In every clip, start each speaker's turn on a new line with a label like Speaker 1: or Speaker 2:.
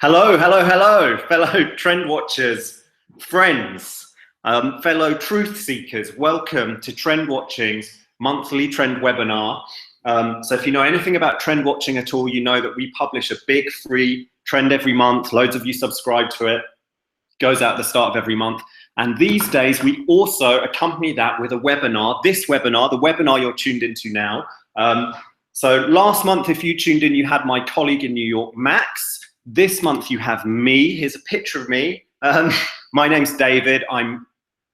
Speaker 1: Hello, hello, hello, fellow trend watchers, friends, fellow truth seekers. Welcome to Trend Watching's monthly trend webinar. So if you know anything about trend watching at all, you know that we publish a big free trend every month. Loads of you subscribe to it. Goes out at the start of every month. And these days, we also accompany that with a webinar. This webinar, the webinar you're tuned into now. So last month, if you tuned in, you had my colleague in New York, Max. This month you have me. Here's a picture of me. My name's David. I'm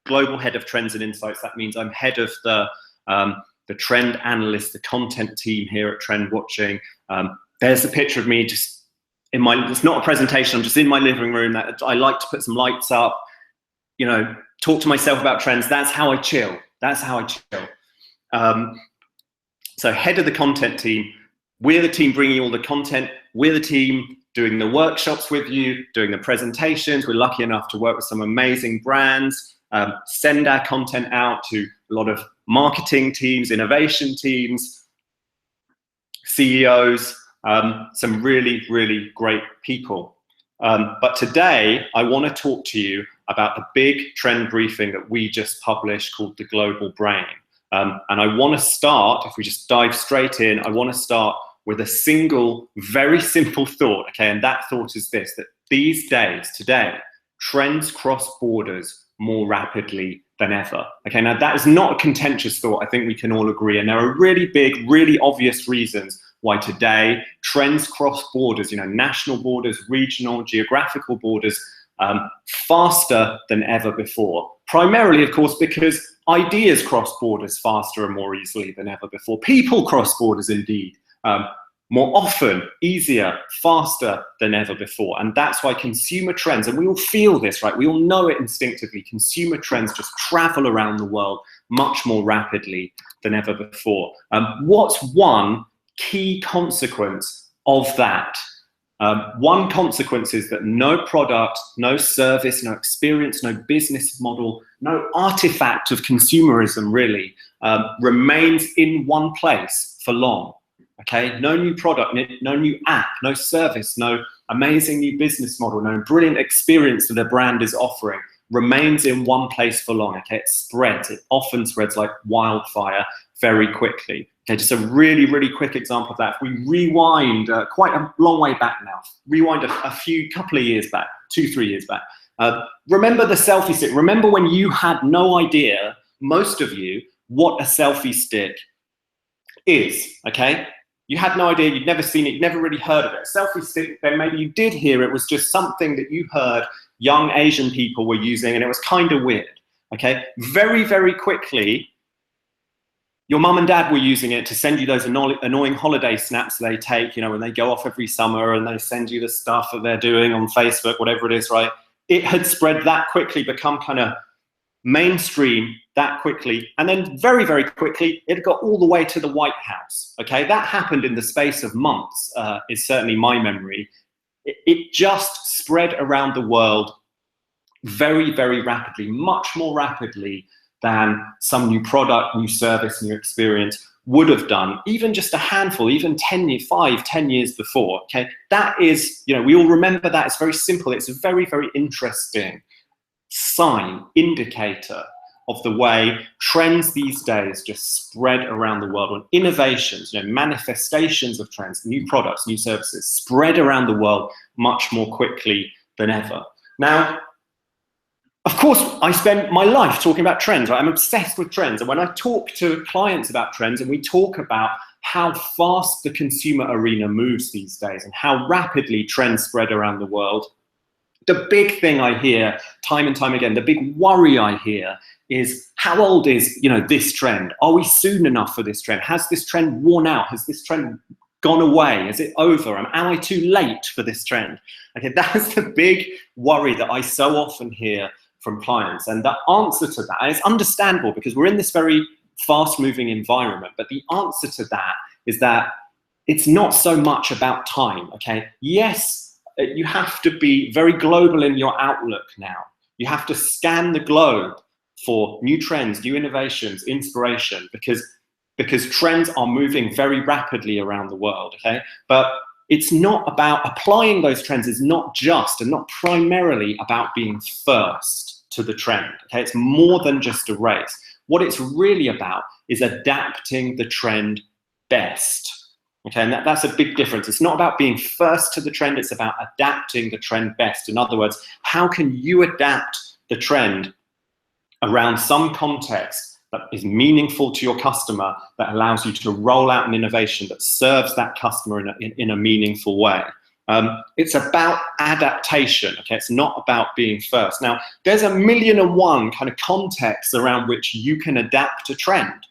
Speaker 1: Global Head of Trends and Insights. That means I'm head of the trend analyst, the content team here at Trend Watching. There's a picture of me just in my, it's not a presentation, I'm just in my living room. I like to put some lights up, you know, talk to myself about trends. That's how I chill. That's how I chill. So head of the content team. We're the team bringing all the content. We're the team doing the workshops with you, doing the presentations. We're lucky enough to work with some amazing brands, send our content out to a lot of marketing teams, innovation teams, CEOs, some really, really great people. But today, I want to talk to you about the big trend briefing that we just published called The Global Brain. And I want to start, if we just dive straight in, I want to start with a single, very simple thought, okay? And that thought is this, that these days, today, trends cross borders more rapidly than ever. Okay, now that is not a contentious thought. I think we can all agree. And there are really big, really obvious reasons why today trends cross borders, you know, national borders, regional, geographical borders, faster than ever before. Primarily, of course, because ideas cross borders faster and more easily than ever before. People cross borders indeed. More often, easier, faster than ever before. And that's why consumer trends, and we all feel this, right? We all know it instinctively. Consumer trends just travel around the world much more rapidly than ever before. What's one key consequence of that? One consequence is that no product, no service, no experience, no business model, no artifact of consumerism really remains in one place for long. Okay, no new product, no new app, no service, no amazing new business model, no brilliant experience that a brand is offering remains in one place for long. Okay, it spreads. It often spreads like wildfire very quickly. Okay, just a really, really quick example of that. If we rewind quite a long way back now, rewind a couple of years back, 2-3 years back. Remember the selfie stick. Remember when you had no idea, most of you, what a selfie stick is, okay? You had no idea, you'd never seen it, you'd never really heard of it. Selfie stick, then maybe you did hear it was just something that you heard young Asian people were using and it was kind of weird, okay? Very, very quickly, your mum and dad were using it to send you those annoying holiday snaps they take, you know, when they go off every summer and they send you the stuff that they're doing on Facebook, whatever it is, right? It had spread that quickly, become kind of mainstream that quickly, and then very, very quickly, it got all the way to the White House, okay? That happened in the space of months, is certainly my memory. It just spread around the world very, very rapidly, much more rapidly than some new product, new service, new experience would have done, even just a handful, even 10 years before, okay? That is, you know, we all remember that. It's very simple. It's a very, very interesting sign, indicator of the way trends these days just spread around the world. And innovations, you know, manifestations of trends, new products, new services, spread around the world much more quickly than ever. Now, of course, I spend my life talking about trends, right? I'm obsessed with trends. And when I talk to clients about trends and we talk about how fast the consumer arena moves these days and how rapidly trends spread around the world, the big thing I hear time and time again, the big worry I hear is, how old is, you know, this trend? Are we soon enough for this trend? Has this trend worn out? Has this trend gone away? Is it over? Am I too late for this trend? Okay, that's the big worry that I so often hear from clients. And the answer to that, and it's understandable because we're in this very fast-moving environment, but the answer to that is that it's not so much about time, okay? Yes, you have to be very global in your outlook now. You have to scan the globe for new trends, new innovations, inspiration, because trends are moving very rapidly around the world, okay? But it's not about applying those trends, is not just and not primarily about being first to the trend. Okay, it's more than just a race. What it's really about is adapting the trend best. Okay, and that's a big difference. It's not about being first to the trend, it's about adapting the trend best. In other words, how can you adapt the trend around some context that is meaningful to your customer, that allows you to roll out an innovation that serves that customer in a meaningful way. It's about adaptation, okay? It's not about being first. Now, there's 1,000,001 kind of contexts around which you can adapt a trend.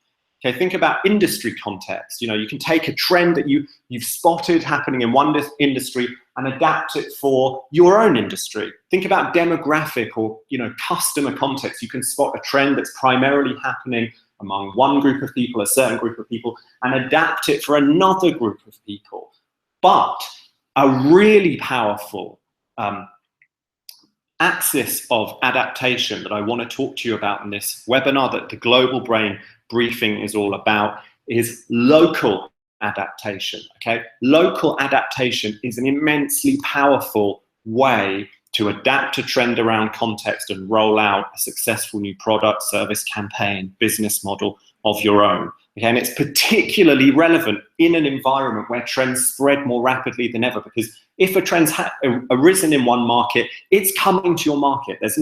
Speaker 1: Okay, think about industry context. You know, you can take a trend that you've spotted happening in one industry and adapt it for your own industry. Think about demographic or, you know, customer context. You can spot a trend that's primarily happening among one group of people, a certain group of people, and adapt it for another group of people. But a really powerful axis of adaptation that I want to talk to you about in this webinar, that the Global Brain briefing is all about, is local adaptation. Okay, local adaptation is an immensely powerful way to adapt a trend around context and roll out a successful new product, service, campaign, business model of your own. Okay, and it's particularly relevant in an environment where trends spread more rapidly than ever, because if a trend's arisen in one market, it's coming to your market. There's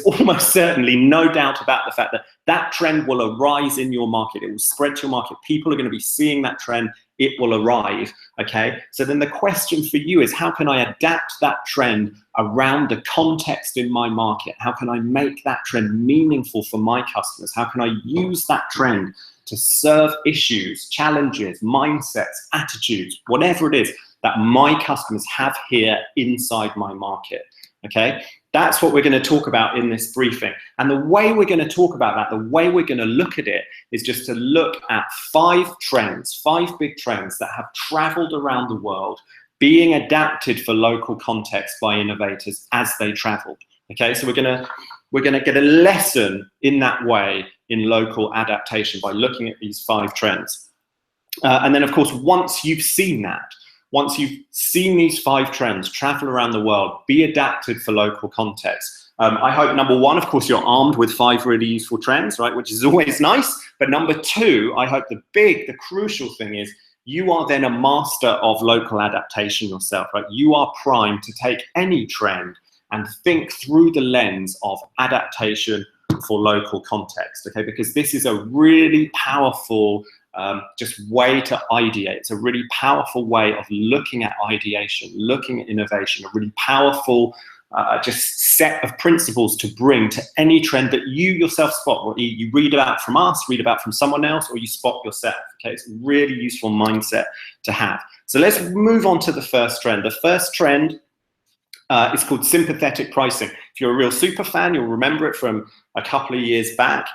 Speaker 1: almost certainly no doubt about the fact that that trend will arise in your market. It will spread to your market. People are going to be seeing that trend. It will arrive. Okay, so then the question for you is, how can I adapt that trend around the context in my market? How can I make that trend meaningful for my customers? How can I use that trend to serve issues, challenges, mindsets, attitudes, whatever it is that my customers have here inside my market? Okay, that's what we're going to talk about in this briefing. And the way we're going to talk about that, the way we're going to look at it, is just to look at 5 trends, 5 big trends that have traveled around the world, being adapted for local context by innovators as they traveled. Okay, so we're going to get a lesson in that way in local adaptation by looking at these 5 trends. And then, of course, once you've seen that, once you've seen these 5 trends travel around the world, be adapted for local context. I hope, number 1, of course, you're armed with 5 really useful trends, right, which is always nice. But number 2, I hope the crucial thing is you are then a master of local adaptation yourself, right? You are primed to take any trend and think through the lens of adaptation for local context, okay? Because this is a really powerful just way to ideate. It's a really powerful way of looking at ideation, looking at innovation, a really powerful just set of principles to bring to any trend that you yourself spot, or you read about from us, read about from someone else, or you spot yourself. Okay, it's a really useful mindset to have. So let's move on to the first trend. The first trend is called sympathetic pricing. If you're a real super fan, you'll remember it from a couple of years back.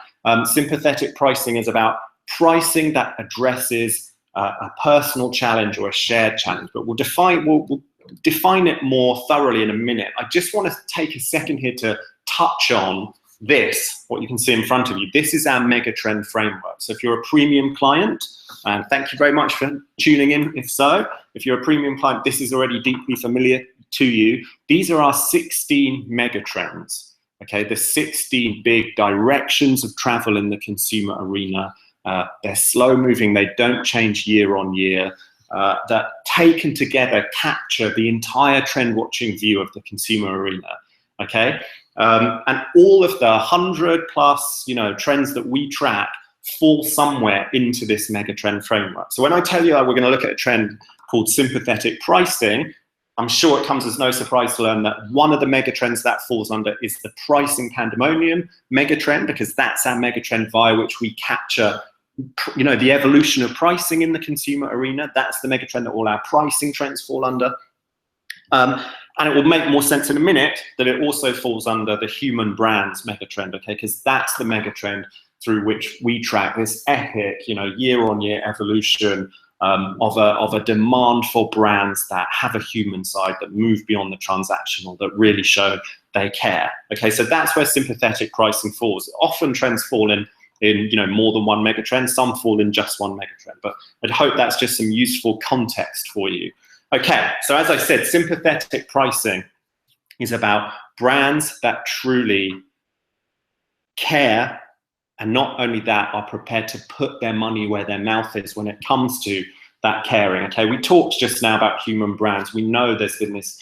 Speaker 1: Sympathetic pricing is about pricing that addresses a personal challenge or a shared challenge, but we'll define it more thoroughly in a minute. I just want to take a second here to touch on this, what you can see in front of you. This is our megatrend framework. So if you're a premium client, and thank you very much for tuning in, if so, if you're a premium client, this is already deeply familiar to you. These are our 16 megatrends, okay? The 16 big directions of travel in the consumer arena. They're slow moving, they don't change year on year, that taken together capture the entire trend watching view of the consumer arena, okay? And all of the 100+ trends that we track fall somewhere into this megatrend framework. So when I tell you that we're going to look at a trend called sympathetic pricing, I'm sure it comes as no surprise to learn that one of the megatrends that falls under is the pricing pandemonium megatrend, because that's our megatrend via which we capture the evolution of pricing in the consumer arena. That's the megatrend that all our pricing trends fall under. And it will make more sense in a minute that it also falls under the human brands megatrend, okay? Because that's the megatrend through which we track this epic, year-on-year evolution of a demand for brands that have a human side, that move beyond the transactional, that really show they care. Okay, so that's where sympathetic pricing falls. Often trends fall in in more than one megatrend. Some fall in just one megatrend. But I'd hope that's just some useful context for you. Okay, so as I said, sympathetic pricing is about brands that truly care, and not only that, are prepared to put their money where their mouth is when it comes to that caring. Okay, we talked just now about human brands. We know there's been this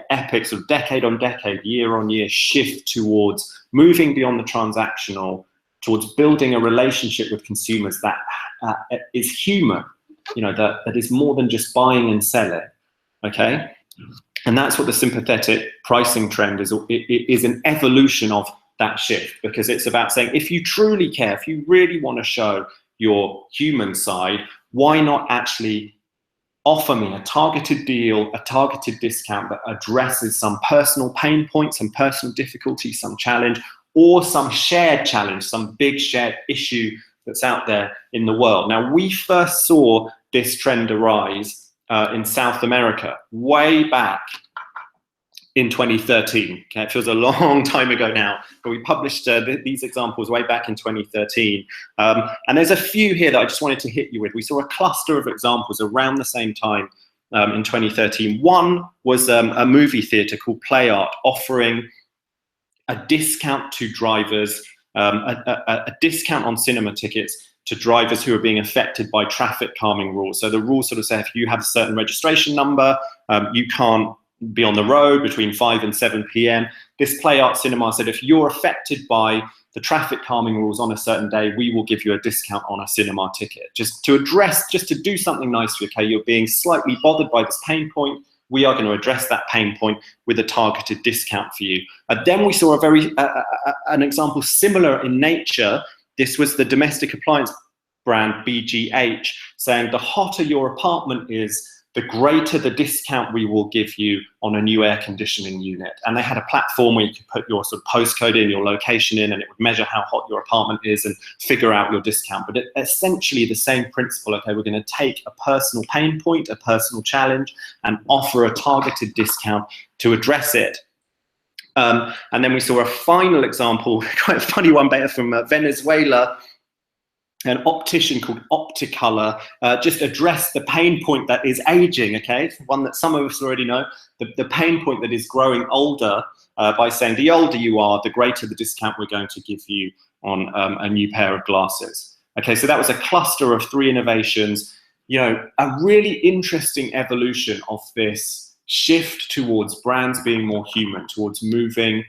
Speaker 1: epic sort of decade on decade, year on year shift towards moving beyond the transactional, towards building a relationship with consumers that is human, that is more than just buying and selling. Okay, and that's what the sympathetic pricing trend is. It is an evolution of that shift, because it's about saying, if you truly care, if you really want to show your human side, why not actually offer me a targeted deal, a targeted discount that addresses some personal pain points, some personal difficulty, some challenge, or some shared challenge, some big shared issue that's out there in the world. Now, we first saw this trend arise in South America way back in 2013. Okay, it feels a long time ago now, but we published these examples way back in 2013. And there's a few here that I just wanted to hit you with. We saw a cluster of examples around the same time in 2013. One was a movie theatre called Play Art offering a discount to drivers, a discount on cinema tickets to drivers who are being affected by traffic calming rules. So the rules sort of say, if you have a certain registration number, you can't be on the road between 5 and 7 p.m. This Play Art cinema said, if you're affected by the traffic calming rules on a certain day, we will give you a discount on a cinema ticket. Just to address, just to do something nice for you, okay? You're being slightly bothered by this pain point. We are going to address that pain point with a targeted discount for you. Then we saw an example similar in nature. This was the domestic appliance brand BGH saying, the hotter your apartment is, the greater the discount we will give you on a new air conditioning unit. And they had a platform where you could put your sort of postcode in, your location in, and it would measure how hot your apartment is and figure out your discount. But essentially the same principle. Okay, we're going to take a personal pain point, a personal challenge, and offer a targeted discount to address it. And then we saw a final example, quite a funny one, better, from Venezuela. An optician called Opticolor just addressed the pain point that is aging, okay? It's one that some of us already know, the pain point that is growing older by saying, the older you are, the greater the discount we're going to give you on a new pair of glasses. Okay, so that was a cluster of 3 innovations, a really interesting evolution of this shift towards brands being more human, towards moving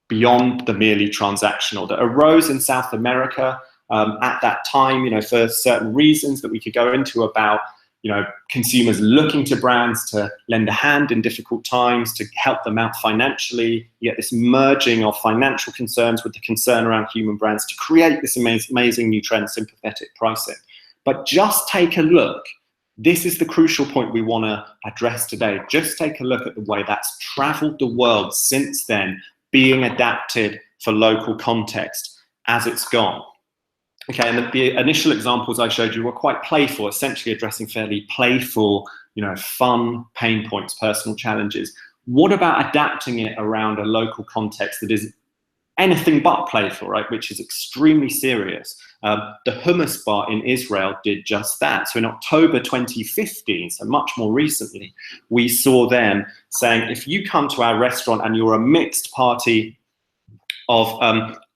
Speaker 1: beyond the merely transactional, that arose in South America at that time, for certain reasons that we could go into about, consumers looking to brands to lend a hand in difficult times, to help them out financially. You get this merging of financial concerns with the concern around human brands to create this amazing new trend, sympathetic pricing. But just take a look. This is the crucial point we want to address today. Just take a look at the way that's traveled the world since then, being adapted for local context as it's gone. Okay, and the initial examples I showed you were quite playful, essentially addressing fairly playful, fun pain points, personal challenges. What about adapting it around a local context that is anything but playful, right? Which is extremely serious. The hummus bar in Israel did just that. So in October 2015, so much more recently, we saw them saying, if you come to our restaurant and you're a mixed party of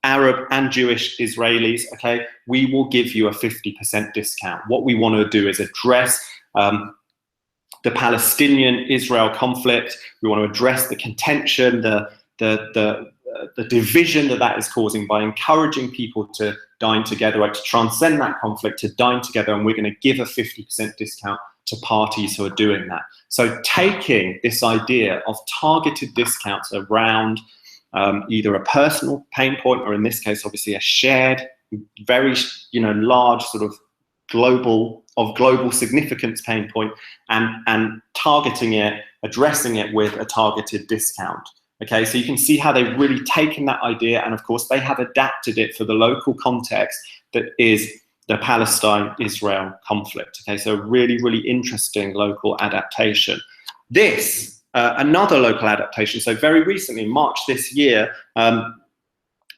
Speaker 1: Arab and Jewish Israelis, okay, we will give you a 50% discount. What we want to do is address the Palestinian-Israel conflict. We want to address the contention, the division that is causing by encouraging people to dine together, right, to transcend that conflict, to dine together, and we're going to give a 50% discount to parties who are doing that. So taking this idea of targeted discounts around either a personal pain point, or in this case, obviously a shared, very large sort of global significance pain point, and targeting it, addressing it with a targeted discount. Okay, so you can see how they've really taken that idea, and of course they have adapted it for the local context that is the Palestine-Israel conflict. Okay, so really, really interesting local adaptation. This, another local adaptation, so very recently, March this year,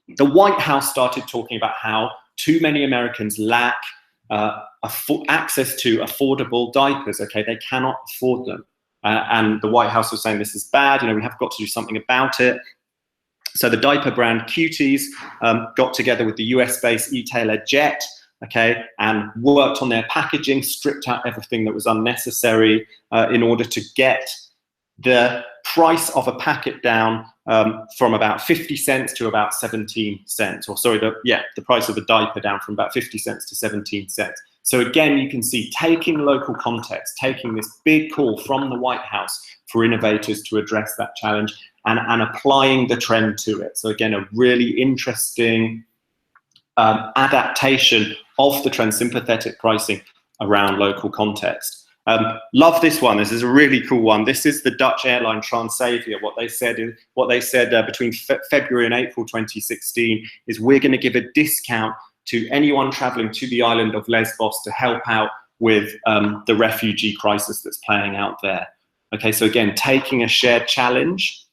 Speaker 1: The White House started talking about how too many Americans lack access to affordable diapers. Okay, they cannot afford them. And the White House was saying this is bad, we have got to do something about it. So the diaper brand Cuties got together with the US-based e-tailer Jet, okay, and worked on their packaging, stripped out everything that was unnecessary in order to get the price of a packet down from about 50 cents to about 17 cents, or sorry, the price of a diaper down from about 50 cents to 17 cents. So again, you can see taking local context, taking this big call from the White House for innovators to address that challenge and applying the trend to it. So again, a really interesting adaptation of the trend, sympathetic pricing around local context. Love this one. This is a really cool one. This is the Dutch airline Transavia. What they said between February and April 2016 is we're going to give a discount to anyone traveling to the island of Lesbos to help out with the refugee crisis that's playing out there. Okay, so again, taking a shared challenge,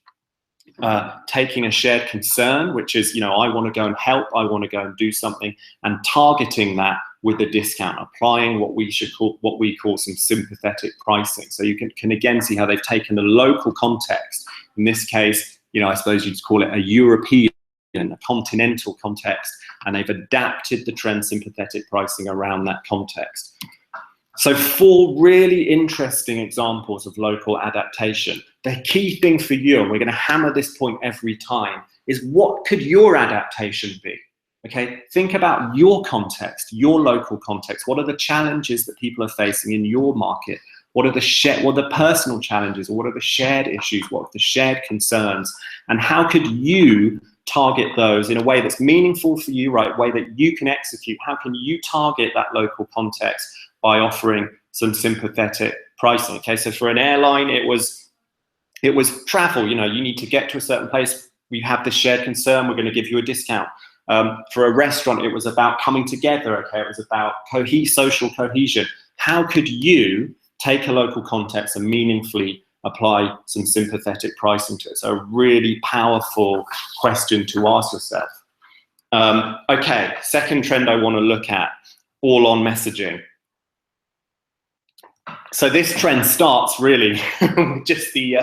Speaker 1: taking a shared concern, which is, I want to go and help, I want to go and do something, and targeting that with a discount, applying what we call some sympathetic pricing. So you can again see how they've taken the local context. In this case, I suppose you'd call it a European, a continental context, and they've adapted the trend sympathetic pricing around that context. So 4 really interesting examples of local adaptation. The key thing for you, and we're going to hammer this point every time, is what could your adaptation be? Okay, think about your context, your local context. What are the challenges that people are facing in your market? What are the personal challenges? What are the shared issues? What are the shared concerns? And how could you target those in a way that's meaningful for you, right? A way that you can execute. How can you target that local context by offering some sympathetic pricing? Okay, so for an airline, it was travel. You need to get to a certain place. We have this shared concern. We're going to give you a discount. For a restaurant, it was about coming together. Okay, it was about social cohesion. How could you take a local context and meaningfully apply some sympathetic pricing to it? So a really powerful question to ask yourself. Okay, second trend I want to look at, all on messaging. So this trend starts really with just the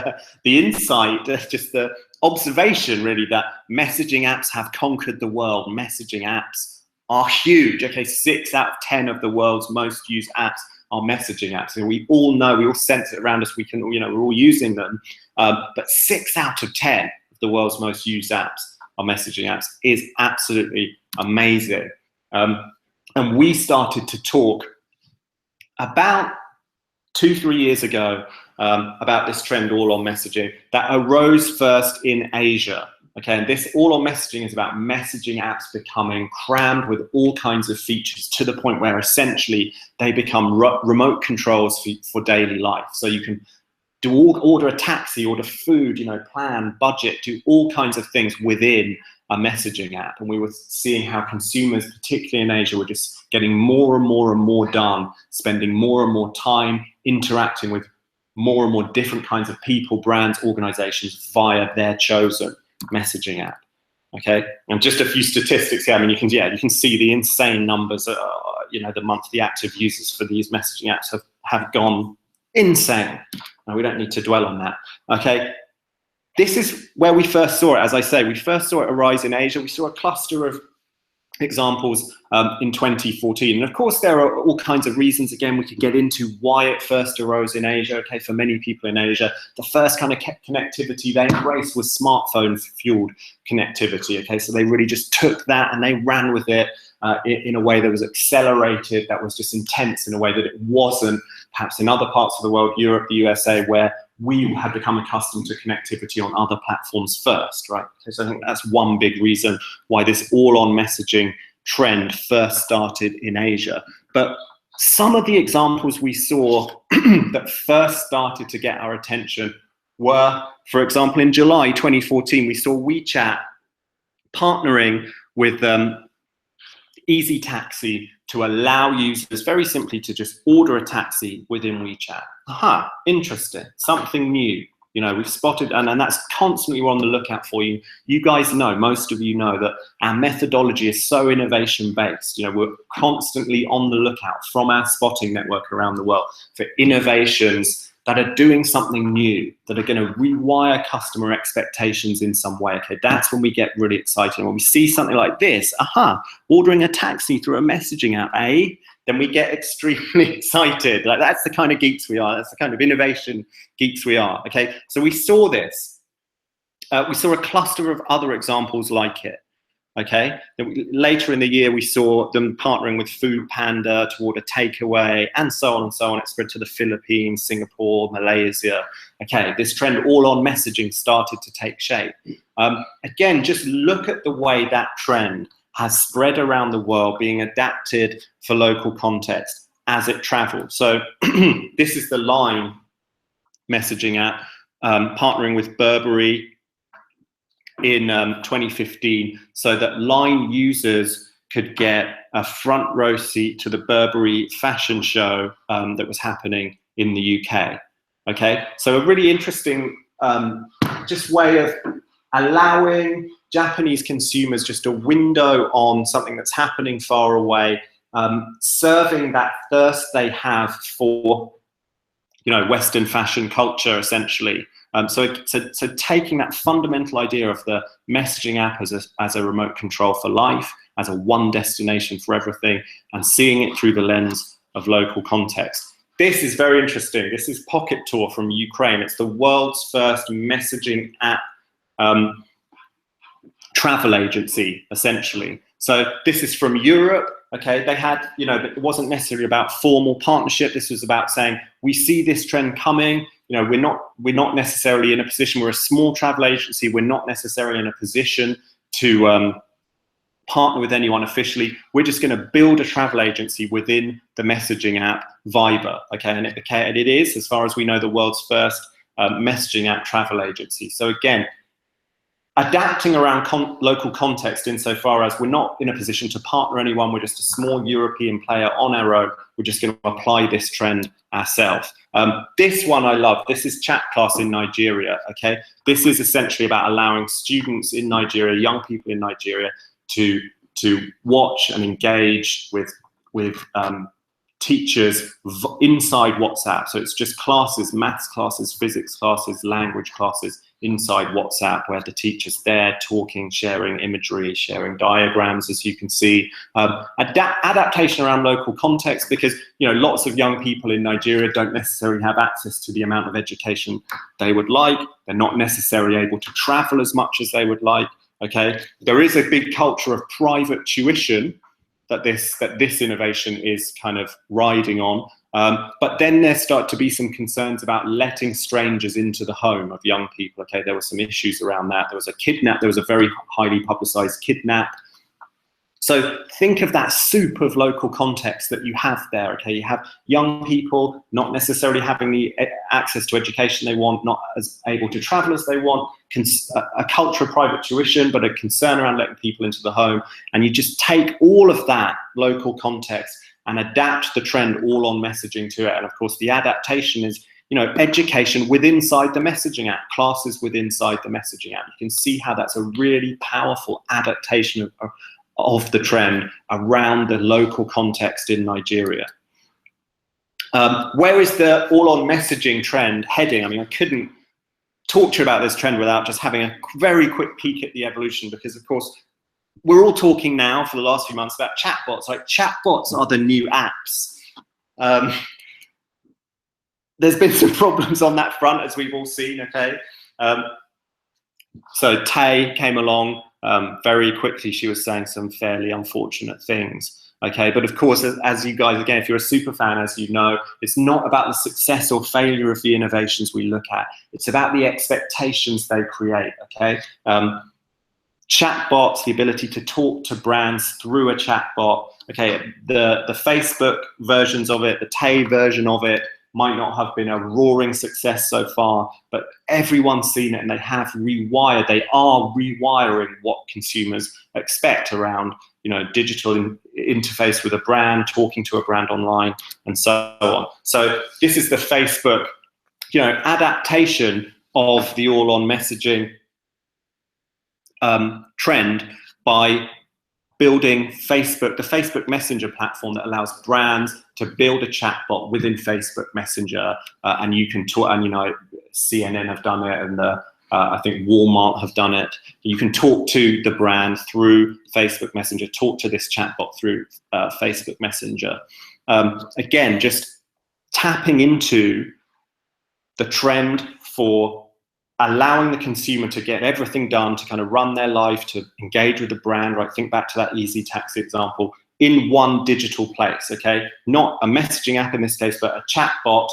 Speaker 1: insight, just the observation really that messaging apps have conquered the world. Messaging apps are huge. Okay, 6 out of 10 of the world's most used apps are messaging apps. And we all know, we all sense it around us. We can, we're all using them. But 6 out of 10 of the world's most used apps are messaging apps. Is absolutely amazing. And we started to talk about 2-3 years ago about this trend, all on messaging, that arose first in Asia. Okay, and this all on messaging is about messaging apps becoming crammed with all kinds of features to the point where essentially they become remote controls for daily life. So you can order a taxi, order food, plan, budget, do all kinds of things within a messaging app. And we were seeing how consumers, particularly in Asia, were just getting more and more and more done, spending more and more time interacting with more and more different kinds of people, brands, organizations via their chosen messaging app. Okay, and just a few statistics here. I mean, you can see the insane numbers. The monthly active users for these messaging apps have gone insane. Now, we don't need to dwell on that. Okay, this is where we first saw it. As I say, we first saw it arise in Asia. We saw a cluster of examples in 2014. And of course, there are all kinds of reasons, again, we could get into why it first arose in Asia. Okay, for many people in Asia, the first kind of connectivity they embraced was smartphone-fueled connectivity. Okay, so they really just took that and they ran with it in a way that was accelerated, that was just intense in a way that it wasn't perhaps in other parts of the world, Europe, the USA, where we had become accustomed to connectivity on other platforms first, right? So I think that's one big reason why this all-on messaging trend first started in Asia. But some of the examples we saw that first started to get our attention were, for example, in July 2014, we saw WeChat partnering with Easy Taxi to allow users very simply to just order a taxi within WeChat. Aha, interesting, something new. You know, we've spotted, and that's constantly we're on the lookout for you. You guys know, most of you know, that our methodology is so innovation based. You know, we're constantly on the lookout from our spotting network around the world for innovations that are doing something new, that are going to rewire customer expectations in some way. Okay, that's when we get really excited. When we see something like this, ordering a taxi through a messaging app, then we get extremely excited. Like, that's the kind of geeks we are. That's the kind of innovation geeks we are. Okay, so we saw this. We saw a cluster of other examples like it. Okay, later in the year we saw them partnering with Food Panda to order takeaway, and so on and so on. It spread to the Philippines, Singapore, Malaysia. Okay, this trend all on messaging started to take shape. Again, just look at the way that trend has spread around the world, being adapted for local context as it travels. So this is the Line messaging app, partnering with Burberry in 2015, so that Line users could get a front row seat to the Burberry fashion show that was happening in the UK. Okay, so a really interesting just way of allowing Japanese consumers just a window on something that's happening far away, serving that thirst they have for, you know, Western fashion culture, essentially. So taking that fundamental idea of the messaging app as a remote control for life, as a one destination for everything, and seeing it through the lens of local context. This is very interesting. This is Pocket Tour from Ukraine. It's the world's first messaging app travel agency, essentially. So this is from Europe. Okay, they had, you know, it wasn't necessarily about formal partnership. This was about saying, we see this trend coming. You know, we're not necessarily in a position. We're a small travel agency. We're not necessarily in a position to partner with anyone officially. We're just going to build a travel agency within the messaging app Viber. Okay, and it is, as far as we know, the world's first messaging app travel agency. So again, adapting around local context insofar as we're not in a position to partner anyone. We're just a small European player on our own. We're just going to apply this trend ourselves. This one I love. This is Chat Class in Nigeria. Okay, this is essentially about allowing students in Nigeria, young people in Nigeria, to watch and engage with teachers inside WhatsApp. So it's just classes, maths classes, physics classes, language classes inside WhatsApp, where the teacher's there talking, sharing imagery, sharing diagrams, as you can see. Adaptation around local context, because, you know, lots of young people in Nigeria don't necessarily have access to the amount of education they would like. They're not necessarily able to travel as much as they would like. Okay, there is a big culture of private tuition that this innovation is kind of riding on. But then there start to be some concerns about letting strangers into the home of young people. Okay, there were some issues around that. There was a kidnap. There was a very highly publicized kidnap. So think of that soup of local context that you have there. Okay, you have young people not necessarily having the access to education they want, not as able to travel as they want, a culture of private tuition, but a concern around letting people into the home. And you just take all of that local context and adapt the trend all on messaging to it. And of course, the adaptation is, you know, education within inside the messaging app, classes within inside the messaging app. You can see how that's a really powerful adaptation of the trend around the local context in Nigeria. Where is the all-on messaging trend heading? I mean, I couldn't talk to you about this trend without just having a very quick peek at the evolution, because of course, we're all talking now for the last few months about chatbots. Like, chatbots are the new apps. There's been some problems on that front, as we've all seen, okay? So Tay came along very quickly. She was saying some fairly unfortunate things, okay? But of course, as you guys, again, if you're a super fan, as you know, it's not about the success or failure of the innovations we look at. It's about the expectations they create, okay? Chatbots, the ability to talk to brands through a chatbot, okay? The Facebook versions of it, the Tay version of it, might not have been a roaring success so far, but everyone's seen it, and they are rewiring what consumers expect around, you know, digital interface with a brand, talking to a brand online, and so on. So this is the Facebook, you know, adaptation of the all-on messaging trend by building the Facebook Messenger platform that allows brands to build a chatbot within Facebook Messenger, and you can talk. And CNN have done it, and I think Walmart have done it. You can talk to the brand through Facebook Messenger, talk to this chatbot through Facebook Messenger. Again, just tapping into the trend for allowing the consumer to get everything done, to kind of run their life, to engage with the brand, right? Think back to that Easy Taxi example, in one digital place, okay? Not a messaging app in this case, but a chatbot,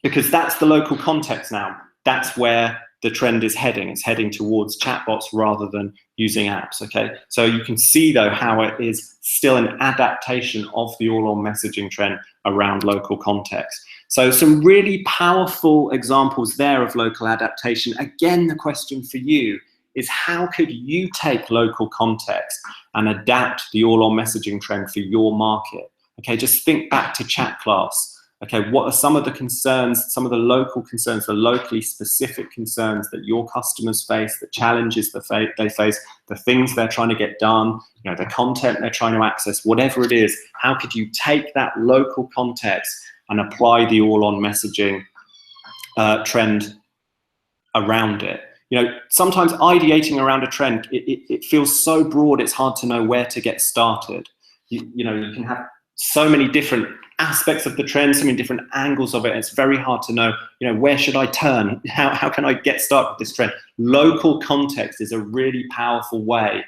Speaker 1: because that's the local context now. That's where the trend is heading. It's heading towards chatbots rather than using apps, okay? So you can see though how it is still an adaptation of the all-on messaging trend around local context. So some really powerful examples there of local adaptation. Again, the question for you is, how could you take local context and adapt the all-on messaging trend for your market? Okay, just think back to chat class. Okay, what are some of the concerns, some of the local concerns, the locally specific concerns that your customers face, the challenges that they face, the things they're trying to get done, the content they're trying to access, whatever it is, how could you take that local context and apply the all-on messaging trend around it? Sometimes ideating around a trend, it feels so broad, it's hard to know where to get started. You can have so many different aspects of the trend, so many different angles of it. And it's very hard to know, where should I turn? How can I get started with this trend? Local context is a really powerful way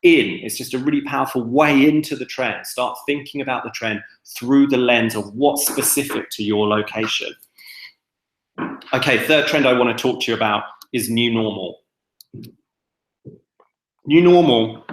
Speaker 1: in. It's just a really powerful way into the trend. Start thinking about the trend through the lens of what's specific to your location. Okay, third trend I want to talk to you about is new normal. New normal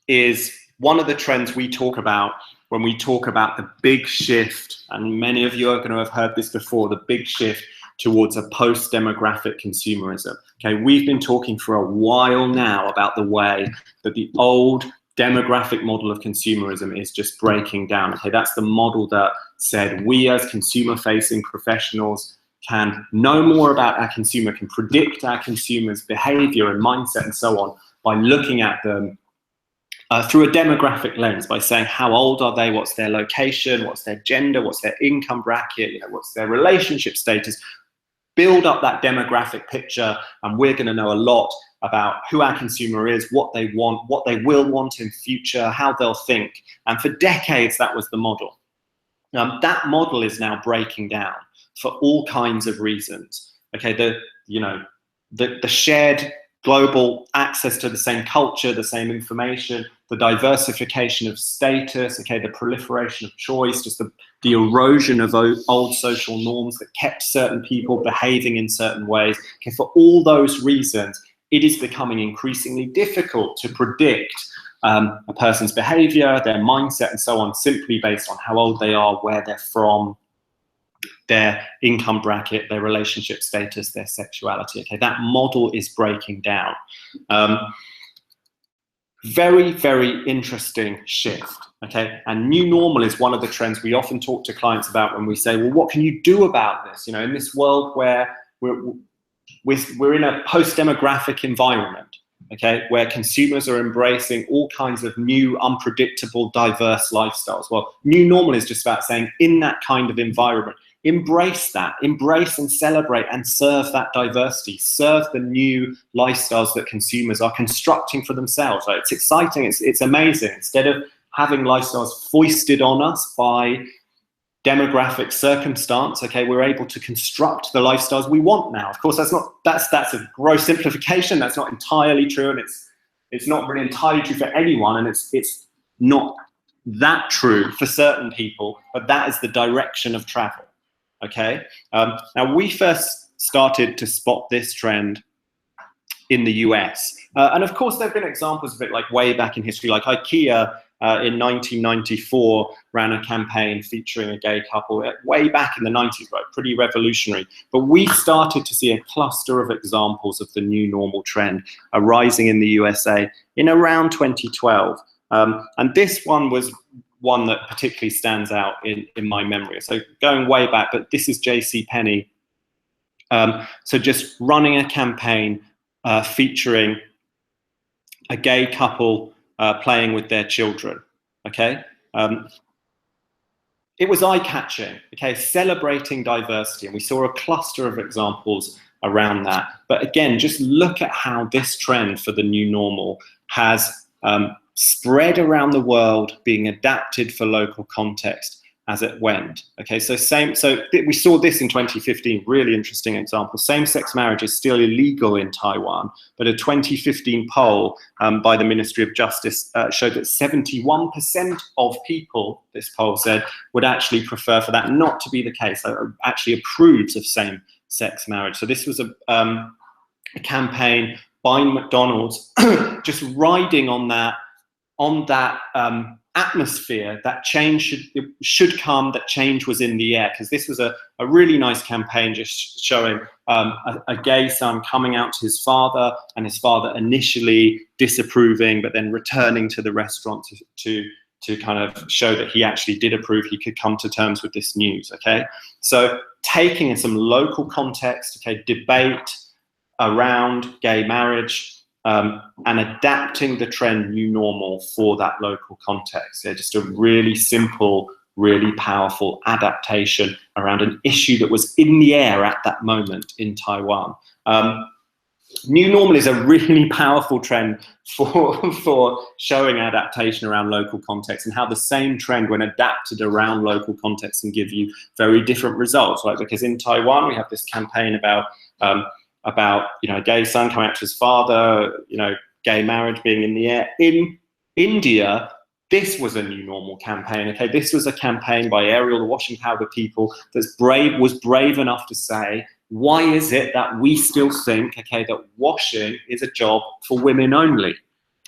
Speaker 1: is one of the trends we talk about when we talk about the big shift, and many of you are going to have heard this before, the big shift towards a post-demographic consumerism. Okay, we've been talking for a while now about the way that the old demographic model of consumerism is just breaking down. Okay, that's the model that said we as consumer-facing professionals can know more about our consumer, can predict our consumers' behavior and mindset and so on by looking at them through a demographic lens, by saying how old are they, what's their location, what's their gender, what's their income bracket, what's their relationship status. Build up that demographic picture, and we're going to know a lot about who our consumer is, what they want, what they will want in future, how they'll think. And for decades, that was the model. That model is now breaking down for all kinds of reasons. Okay, the shared global access to the same culture, the same information, the diversification of status, okay, the proliferation of choice, just the erosion of old social norms that kept certain people behaving in certain ways. Okay, for all those reasons, it is becoming increasingly difficult to predict a person's behavior, their mindset, and so on, simply based on how old they are, where they're from, their income bracket, their relationship status, their sexuality. Okay, that model is breaking down. Very, very interesting shift. Okay, and new normal is one of the trends we often talk to clients about when we say, well, what can you do about this? In this world where we're in a post-demographic environment, okay, where consumers are embracing all kinds of new, unpredictable, diverse lifestyles. Well, new normal is just about saying, in that kind of environment, embrace that, embrace and celebrate and serve that diversity, serve the new lifestyles that consumers are constructing for themselves. Right? It's exciting, it's amazing. Instead of having lifestyles foisted on us by demographic circumstance, okay, we're able to construct the lifestyles we want now. Of course, that's a gross simplification. That's not entirely true, and it's not really entirely true for anyone, and it's not that true for certain people, but that is the direction of travel. Okay, now we first started to spot this trend in the US, and of course there have been examples of it like way back in history, like IKEA in 1994 ran a campaign featuring a gay couple way back in the 90s, right? Pretty revolutionary. But we started to see a cluster of examples of the new normal trend arising in the USA in around 2012, and this one was one that particularly stands out in my memory. So going way back, but this is JCPenney So just running a campaign featuring a gay couple playing with their children, okay? It was eye-catching, okay, celebrating diversity, and we saw a cluster of examples around that. But again, just look at how this trend for the new normal has spread around the world, being adapted for local context as it went. Okay, so we saw this in 2015, really interesting example. Same-sex marriage is still illegal in Taiwan, but a 2015 poll by the Ministry of Justice showed that 71% of people, this poll said, would actually prefer for that not to be the case, actually approves of same-sex marriage. So this was a campaign by McDonald's just riding on that atmosphere that change should come, that change was in the air, because this was a really nice campaign just showing a gay son coming out to his father, and his father initially disapproving, but then returning to the restaurant to kind of show that he actually did approve, he could come to terms with this news, okay? So taking in some local context, okay, debate around gay marriage, and adapting the trend new normal for that local context. Yeah, just a really simple, really powerful adaptation around an issue that was in the air at that moment in Taiwan. New normal is a really powerful trend for showing adaptation around local context, and how the same trend, when adapted around local context, can give you very different results, right? Because in Taiwan, we have this campaign about a gay son coming out to his father, gay marriage being in the air. In India, this was a new normal campaign. Okay, this was a campaign by Ariel, the washing powder people, was brave enough to say, why is it that we still think, okay, that washing is a job for women only?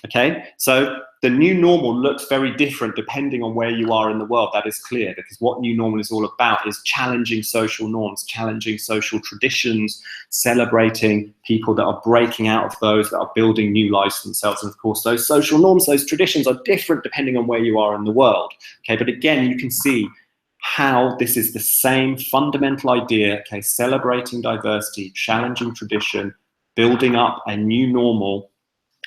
Speaker 1: Okay, so the new normal looks very different depending on where you are in the world. That is clear, because what new normal is all about is challenging social norms, challenging social traditions, celebrating people that are breaking out of those, that are building new lives for themselves. And of course, those social norms, those traditions are different depending on where you are in the world. Okay, but again, you can see how this is the same fundamental idea, okay, celebrating diversity, challenging tradition, building up a new normal,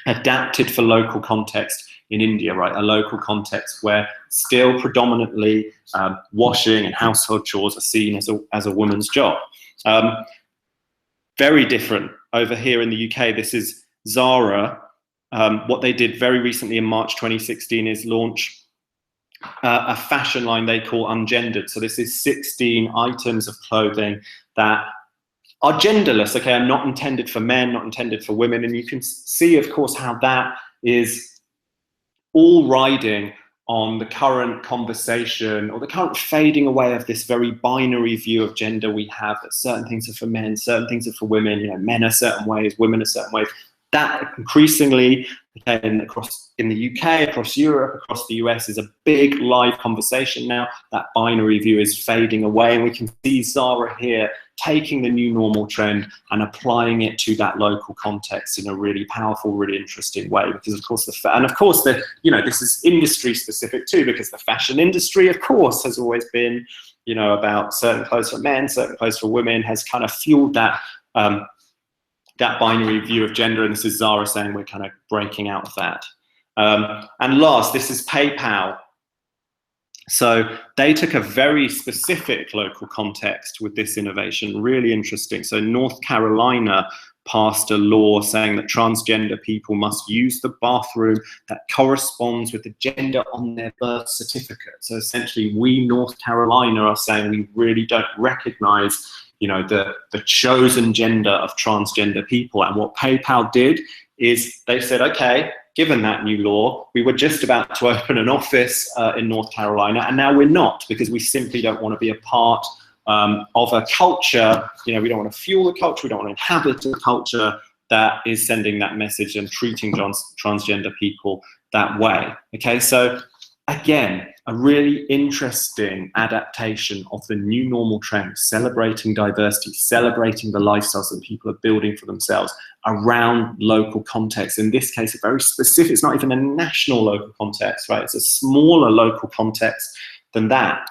Speaker 1: adapted for local context in India, right? A local context where still predominantly washing and household chores are seen as a woman's job. Very different over here in the UK. This is Zara. What they did very recently in March 2016 is launch a fashion line they call Ungendered. So this is 16 items of clothing that are genderless, okay, are not intended for men, not intended for women. And you can see, of course, how that is all riding on the current conversation, or the current fading away of this very binary view of gender we have, that certain things are for men, certain things are for women, men are certain ways, women are certain ways. That increasingly, across in the UK, across Europe, across the US, is a big live conversation now. That binary view is fading away, and we can see Zara here taking the new normal trend and applying it to that local context in a really powerful, really interesting way. Because of course, this is industry specific too, because the fashion industry, of course, has always been, about certain clothes for men, certain clothes for women, has kind of fueled that that binary view of gender. And this is Zara saying we're kind of breaking out of that. And last, this is PayPal. So they took a very specific local context with this innovation, really interesting. So North Carolina passed a law saying that transgender people must use the bathroom that corresponds with the gender on their birth certificate. So essentially, we, North Carolina, are saying we really don't recognize, the chosen gender of transgender people. And what PayPal did is they said, okay, given that new law, we were just about to open an office in North Carolina, and now we're not, because we simply don't want to be a part of a culture. We don't want to fuel the culture, we don't want to inhabit the culture that is sending that message and treating transgender people that way. Okay, so again, a really interesting adaptation of the new normal trend, celebrating diversity, celebrating the lifestyles that people are building for themselves around local context. In this case, a very specific, it's not even a national local context, right? It's a smaller local context than that.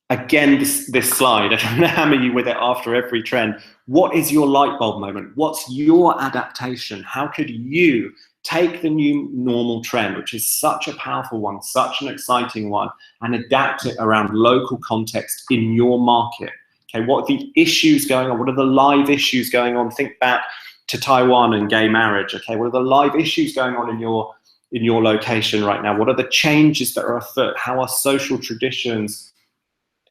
Speaker 1: again, this slide, I'm going to hammer you with it after every trend. What is your light bulb moment? What's your adaptation? How could you take the new normal trend, which is such a powerful one, such an exciting one, and adapt it around local context in your market? Okay, what are the issues going on? What are the live issues going on? Think back to Taiwan and gay marriage. Okay, what are the live issues going on in your location right now? What are the changes that are afoot? How are social traditions,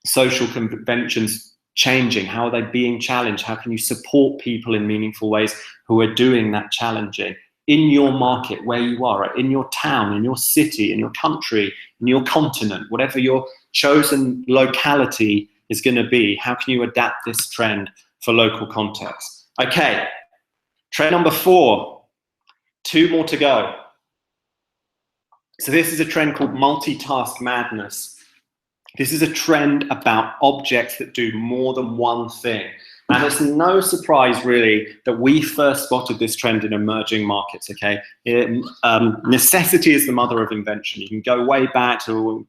Speaker 1: social conventions changing? How are they being challenged? How can you support people in meaningful ways who are doing that challenging in your market, where you are, right? In your town, in your city, in your country, in your continent, whatever your chosen locality is going to be? How can you adapt this trend for local context? Okay, trend number 4, 2 more to go. So this is a trend called multitask madness. This is a trend about objects that do more than one thing. And it's no surprise, really, that we first spotted this trend in emerging markets, okay? Necessity is the mother of invention. You can go way back to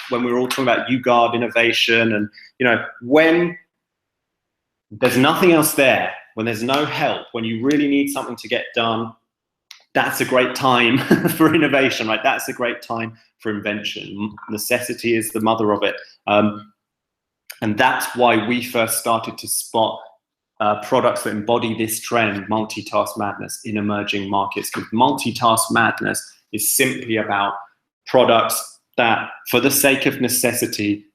Speaker 1: when we were all talking about UGARD innovation. And, you know, when there's nothing else there, when there's no help, when you really need something to get done, that's a great time for innovation, right? That's a great time for invention. Necessity is the mother of it. And that's why we first started to spot products that embody this trend, multitask madness, in emerging markets. Because multitask madness is simply about products that, for the sake of necessity,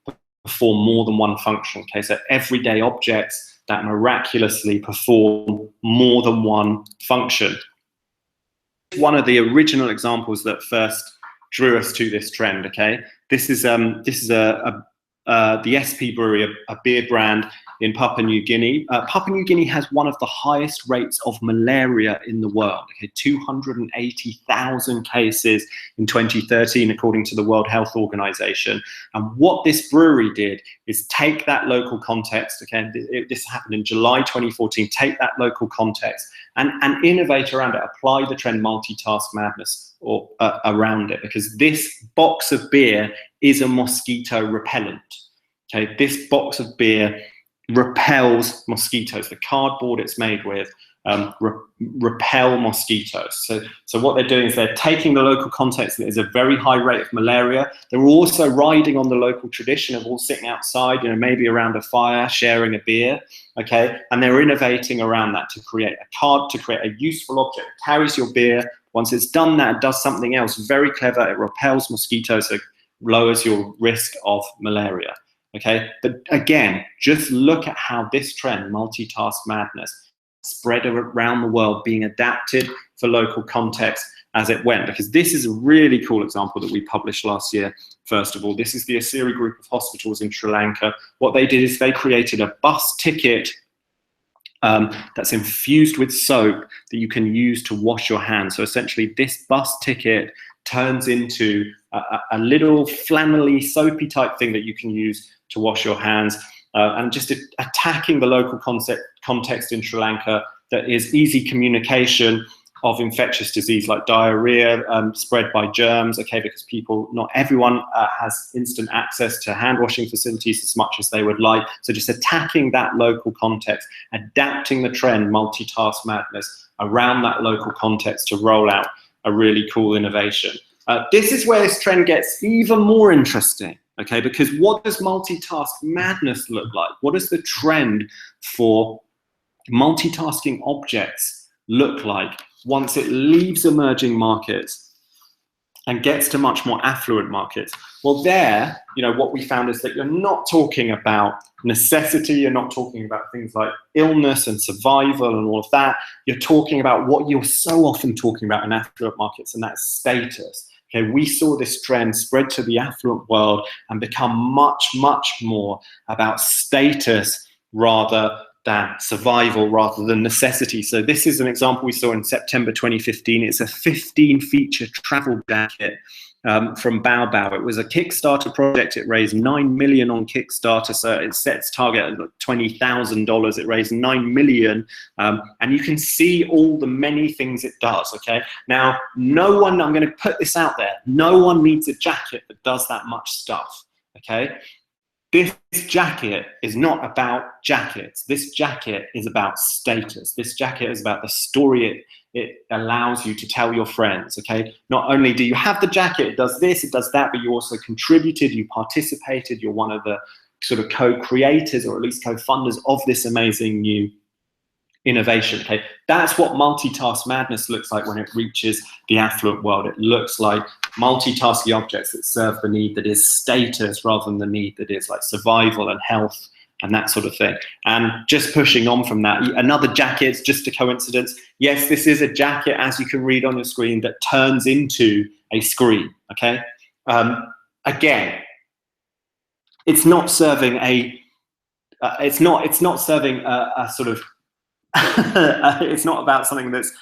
Speaker 1: perform more than one function. Okay, so everyday objects that miraculously perform more than one function. One of the original examples that first drew us to this trend. Okay, this is the SP Brewery, a beer brand in Papua New Guinea. Papua New Guinea has one of the highest rates of malaria in the world. Okay, 280,000 cases in 2013, according to the World Health Organization. And what this brewery did is take that local context. Okay, this happened in July 2014. Take that local context and innovate around it. Apply the trend multitask madness or around it, because this box of beer is a mosquito repellent. Okay, this box of beer repels mosquitoes. The cardboard it's made with repel mosquitoes. So what they're doing is they're taking the local context that is a very high rate of malaria. They're also riding on the local tradition of all sitting outside, you know, maybe around a fire, sharing a beer. Okay, and they're innovating around that to create a card, to create a useful object. It carries your beer. Once it's done that, it does something else very clever. It repels mosquitoes, so it lowers your risk of malaria. Okay, but again, just look at how this trend, multitask madness, spread around the world, being adapted for local context as it went. Because this is a really cool example that we published last year. First of all, this is the Asiri group of hospitals in Sri Lanka. What they did is they created a bus ticket that's infused with soap that you can use to wash your hands. So essentially, this bus ticket turns into a little flannelly, soapy type thing that you can use to wash your hands, and just attacking the local context in Sri Lanka that is easy communication of infectious disease like diarrhea spread by germs, okay, because not everyone has instant access to hand washing facilities as much as they would like. So just attacking that local context, adapting the trend, multitask madness, around that local context to roll out a really cool innovation. This is where this trend gets even more interesting, okay, because what does multitask madness look like? What does the trend for multitasking objects look like once it leaves emerging markets and gets to much more affluent markets? Well, there, you know, what we found is that you're not talking about necessity, you're not talking about things like illness and survival and all of that. You're talking about what you're so often talking about in affluent markets, and that's status. Okay, we saw this trend spread to the affluent world and become much, much more about status rather than survival, rather than necessity. So this is an example we saw in September 2015. It's a 15-feature travel jacket from Bao Bao. It was a Kickstarter project. It raised $9 million on Kickstarter, so it sets target at $20,000. It raised $9 million, and you can see all the many things it does, okay? Now, no one, I'm gonna put this out there, no one needs a jacket that does that much stuff, okay? this jacket is not about jackets. This jacket is about status. This jacket is about the story it allows you to tell your friends, okay? Not only do you have the jacket, it does this, it does that, but you also contributed, you participated, you're one of the sort of co-creators or at least co-funders of this amazing new innovation, okay? That's what multitask madness looks like when it reaches the affluent world. It looks like multitasking objects that serve the need that is status rather than the need that is like survival and health and that sort of thing. And just pushing on from that, another jacket, just a coincidence. Yes, this is a jacket, as you can read on your screen, that turns into a screen, okay? Again, it's not serving a, it's not serving a sort of, it's not about something that's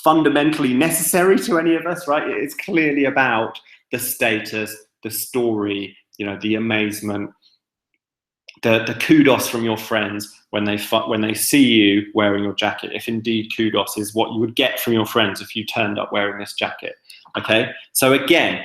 Speaker 1: fundamentally necessary to any of us, right? It's clearly about the status, the story, you know, the amazement, the kudos from your friends when they see you wearing your jacket. If indeed kudos is what you would get from your friends if you turned up wearing this jacket, okay? So again,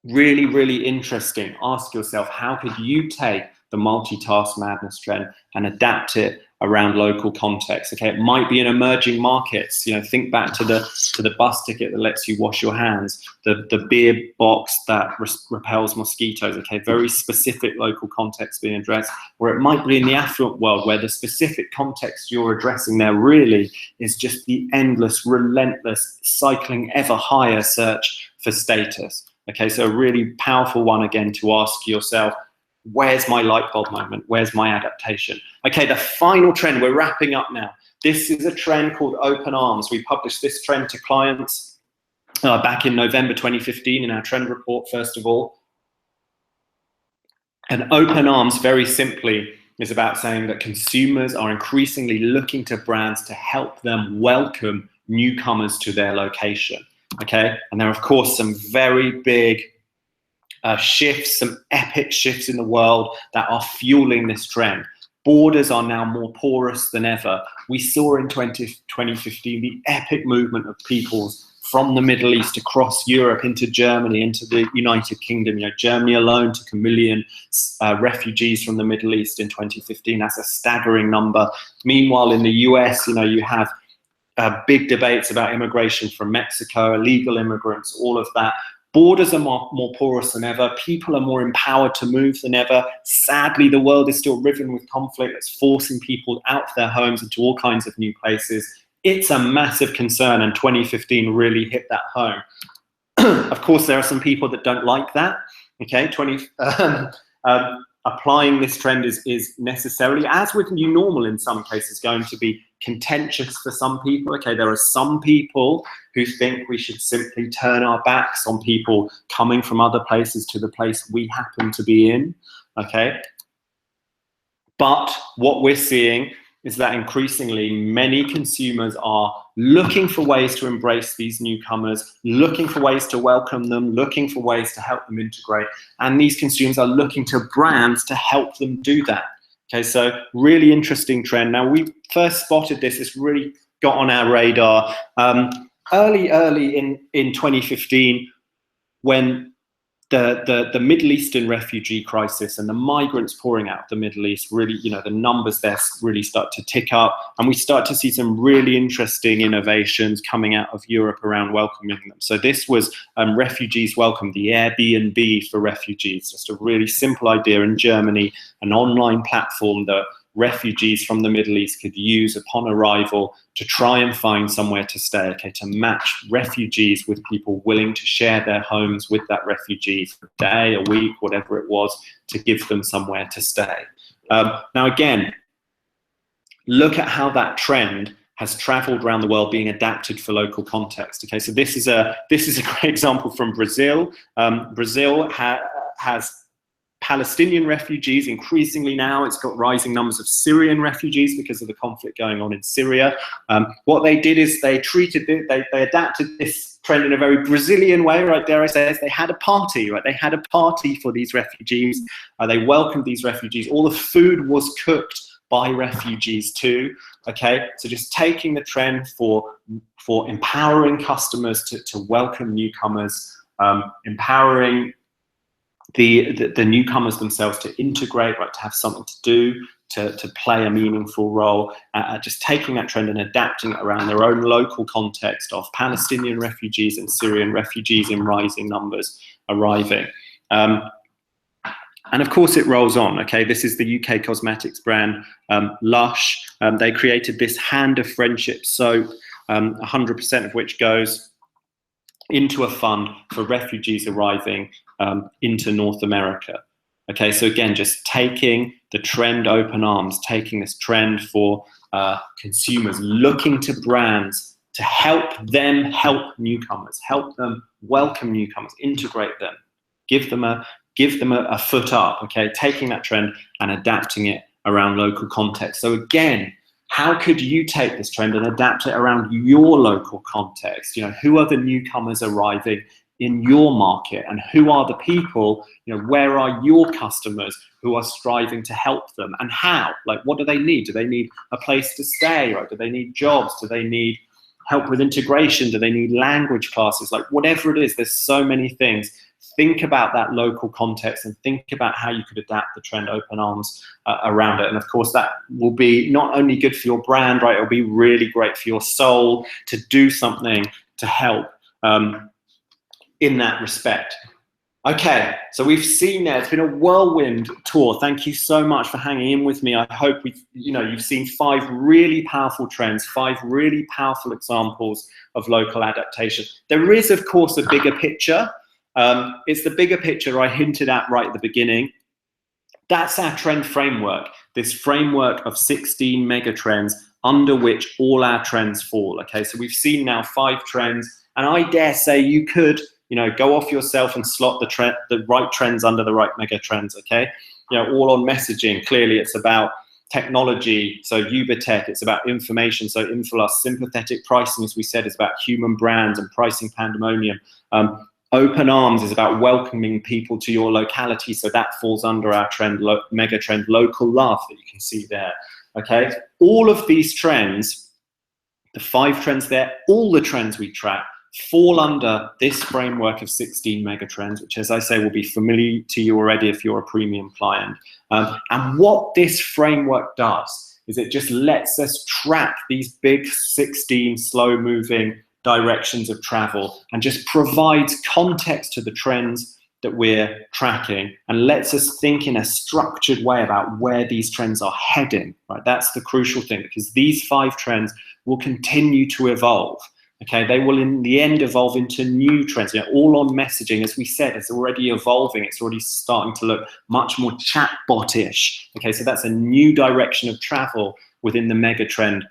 Speaker 1: really, really interesting. Ask yourself, how could you take the multitask madness trend and adapt it around local context? Okay, it might be in emerging markets. You know, think back to the bus ticket that lets you wash your hands, the beer box that repels mosquitoes. Okay, very specific local context being addressed. Or it might be in the affluent world where the specific context you're addressing there really is just the endless, relentless, cycling ever higher search for status. Okay, so a really powerful one again to ask yourself, where's my light bulb moment? Where's my adaptation? Okay, the final trend, we're wrapping up now. This is a trend called open arms. We published this trend to clients back in November 2015 in our trend report, first of all. And open arms, very simply, is about saying that consumers are increasingly looking to brands to help them welcome newcomers to their location. Okay, and there are, of course, some very big shifts, some epic shifts in the world that are fueling this trend. Borders are now more porous than ever. We saw in 2015 the epic movement of peoples from the Middle East across Europe into Germany, into the United Kingdom. You know, Germany alone took 1 million refugees from the Middle East in 2015. That's a staggering number. Meanwhile, in the US, you know, you have big debates about immigration from Mexico, illegal immigrants, all of that. Borders are more porous than ever. People are more empowered to move than ever. Sadly, the world is still riven with conflict that's forcing people out of their homes into all kinds of new places. It's a massive concern, and 2015 really hit that home. Of course, there are some people that don't like that. Okay, applying this trend is necessarily, as with new normal in some cases, going to be contentious for some people. Okay, there are some people who think we should simply turn our backs on people coming from other places to the place we happen to be in. Okay, but what we're seeing is that increasingly many consumers are looking for ways to embrace these newcomers, looking for ways to welcome them, looking for ways to help them integrate, and these consumers are looking to brands to help them do that. Okay, so really interesting trend. Now, we first spotted this, it's really got on our radar early in 2015 when the Middle Eastern refugee crisis and the migrants pouring out of the Middle East really, you know, the numbers there really start to tick up, and we start to see some really interesting innovations coming out of Europe around welcoming them. So this was Refugees Welcome, the Airbnb for refugees, just a really simple idea in Germany, an online platform that refugees from the Middle East could use upon arrival to try and find somewhere to stay, okay, to match refugees with people willing to share their homes with that refugee for a day, a week, whatever it was, to give them somewhere to stay. Now, again, look at how that trend has traveled around the world, being adapted for local context. Okay, so this is a great example from Brazil. Brazil has Palestinian refugees increasingly now. It's got rising numbers of Syrian refugees because of the conflict going on in Syria. What they did is they adapted this trend in a very Brazilian way, right? Dare I say, they had a party, right? They had a party for these refugees. They welcomed these refugees. All the food was cooked by refugees too. Okay, so just taking the trend for empowering customers to welcome newcomers, empowering the newcomers themselves to integrate, right, to have something to do, to play a meaningful role, just taking that trend and adapting it around their own local context of Palestinian refugees and Syrian refugees in rising numbers arriving. And of course it rolls on, okay? This is the UK cosmetics brand, Lush. They created this Hand of Friendship soap, 100% of which goes into a fund for refugees arriving into North America. Okay, so again, just taking the trend open arms, taking this trend for consumers, looking to brands to help them help newcomers, help them welcome newcomers, integrate them, give them a foot up, okay, taking that trend and adapting it around local context. So again, how could you take this trend and adapt it around your local context? You know, who are the newcomers arriving in your market, and who are the people, you know, where are your customers who are striving to help them, and how? Like, what do they need? Do they need a place to stay, right? Do they need jobs? Do they need help with integration? Do they need language classes? Like, whatever it is, there's so many things. Think about that local context and think about how you could adapt the trend open arms around it. And of course, that will be not only good for your brand, right? It'll be really great for your soul to do something to help in that respect. Okay, so we've seen there, it's been a whirlwind tour. Thank you so much for hanging in with me. I hope you've seen 5 really powerful trends, 5 really powerful examples of local adaptation. There is, of course, a bigger picture. It's the bigger picture I hinted at right at the beginning. That's our trend framework, this framework of 16 mega trends under which all our trends fall. Okay, so we've seen now 5 trends, and I dare say you could, go off yourself and slot the right trends under the right mega trends. Okay, all on messaging. Clearly, it's about technology, so Ubertech. It's about information, so Infolus. Sympathetic pricing, as we said, is about human brands and pricing pandemonium. Open arms is about welcoming people to your locality, so that falls under our trend, mega trend, local love, that you can see there. Okay, all of these trends, the 5 trends there, all the trends we track fall under this framework of 16 mega trends, which, as I say, will be familiar to you already if you're a premium client. And what this framework does is it just lets us track these big 16 slow-moving directions of travel and just provides context to the trends that we're tracking and lets us think in a structured way about where these trends are heading. Right? That's the crucial thing, because these 5 trends will continue to evolve. Okay, they will in the end evolve into new trends. All on messaging, as we said, it's already evolving. It's already starting to look much more chatbot-ish. Okay, so that's a new direction of travel within the mega trend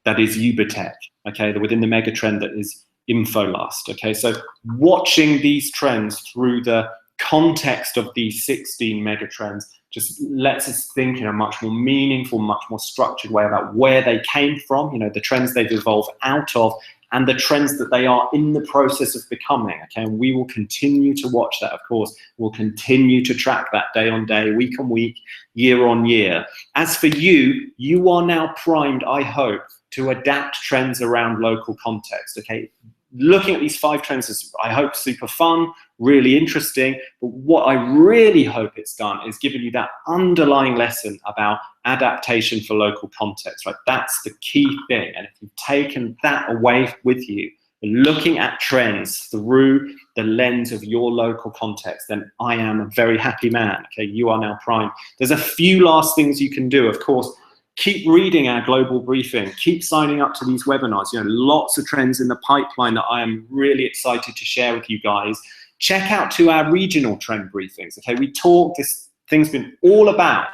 Speaker 1: that is Ubertech. Okay, within the mega trend that is Infolust. Okay, so watching these trends through the context of these 16 mega trends just lets us think in a much more meaningful, much more structured way about where they came from, the trends they've evolved out of, and the trends that they are in the process of becoming. Okay, and we will continue to watch that, of course. We'll continue to track that day on day, week on week, year on year. As for you, you are now primed, I hope, to adapt trends around local context. Okay, looking at these 5 trends is, I hope, super fun, really interesting, but what I really hope it's done is given you that underlying lesson about adaptation for local context, right? That's the key thing. And if you've taken that away with you, looking at trends through the lens of your local context, then I am a very happy man. Okay, you are now primed. There's a few last things you can do. Of course, keep reading our global briefing, keep signing up to these webinars. Lots of trends in the pipeline that I am really excited to share with you guys. Check out to our regional trend briefings. Okay, we talk, this thing's been all about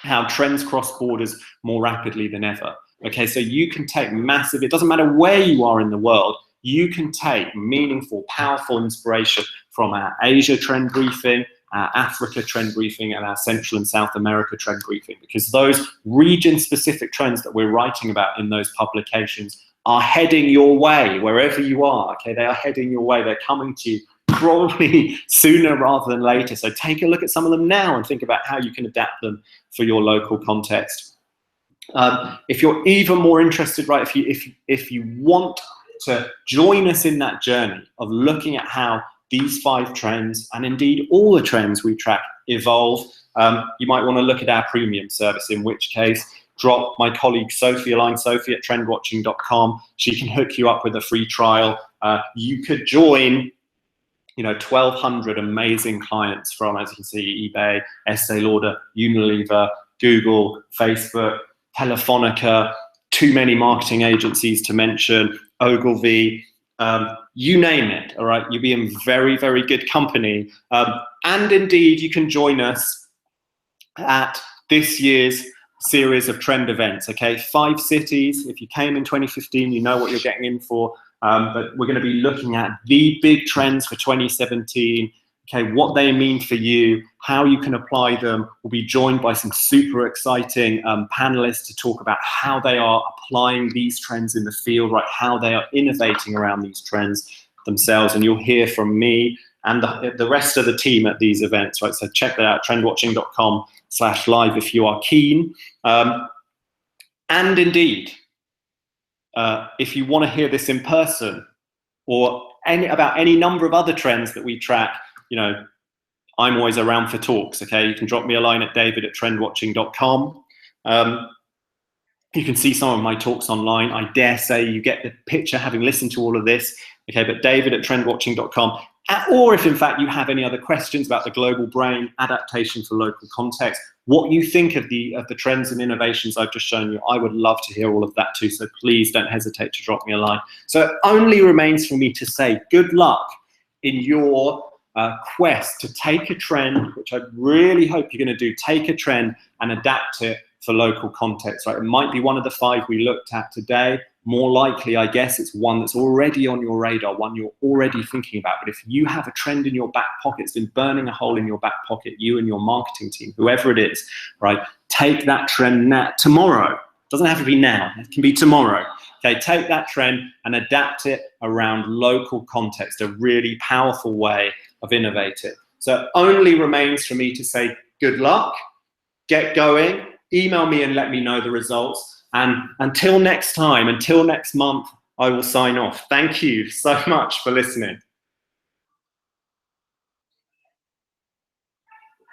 Speaker 1: how trends cross borders more rapidly than ever. Okay, so you can take massive, it doesn't matter where you are in the world, you can take meaningful, powerful inspiration from our Asia trend briefing, our Africa trend briefing, and our Central and South America trend briefing, because those region-specific trends that we're writing about in those publications are heading your way, wherever you are. Okay, they are heading your way, they're coming to you probably sooner rather than later. So take a look at some of them now and think about how you can adapt them for your local context. If you're even more interested, right, if you want to join us in that journey of looking at how these 5 trends, and indeed all the trends we track, evolve, you might want to look at our premium service, in which case drop my colleague Sophie a line, Sophie at trendwatching.com. She can hook you up with a free trial. You could join 1,200 amazing clients from, as you can see, eBay, Estee Lauder, Unilever, Google, Facebook, Telefonica, too many marketing agencies to mention, Ogilvy, you name it, all right? You'll be in very, very good company. And indeed, you can join us at this year's series of trend events, okay? 5 cities. If you came in 2015, you know what you're getting in for. But we're going to be looking at the big trends for 2017, okay, what they mean for you, how you can apply them. We'll be joined by some super exciting panelists to talk about how they are applying these trends in the field, right, how they are innovating around these trends themselves. And you'll hear from me and the rest of the team at these events, right? So check that out, trendwatching.com/live if you are keen. And indeed, if you want to hear this in person or about any number of other trends that we track, I'm always around for talks, okay? You can drop me a line at david@trendwatching.com. You can see some of my talks online. I dare say you get the picture having listened to all of this, okay? But david@trendwatching.com. Or if in fact you have any other questions about the global brain, adaptation for local context, what you think of the trends and innovations I've just shown you, I would love to hear all of that too. So please don't hesitate to drop me a line. So it only remains for me to say good luck in your quest to take a trend, which I really hope you're going to do, take a trend and adapt it for local context, right? It might be one of the 5 we looked at today. More likely, I guess, it's one that's already on your radar, one you're already thinking about. But if you have a trend in your back pocket, it's been burning a hole in your back pocket, you and your marketing team, whoever it is, right? Take that trend now, tomorrow. It doesn't have to be now, it can be tomorrow. Okay, take that trend and adapt it around local context, a really powerful way of innovating. So it only remains for me to say good luck, get going, email me and let me know the results. And until next time, until next month, I will sign off. Thank you so much for listening.